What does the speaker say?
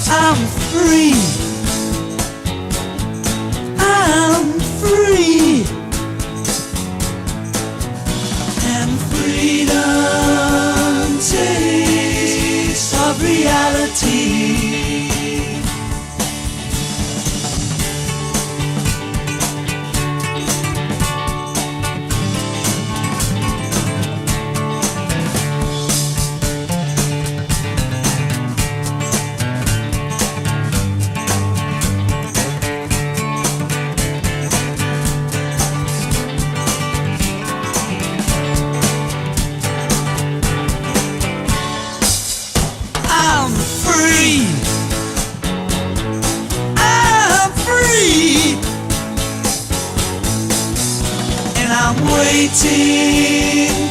I'm free. I'm free. And freedom tastes of reality. I'm free. I'm free. And I'm waiting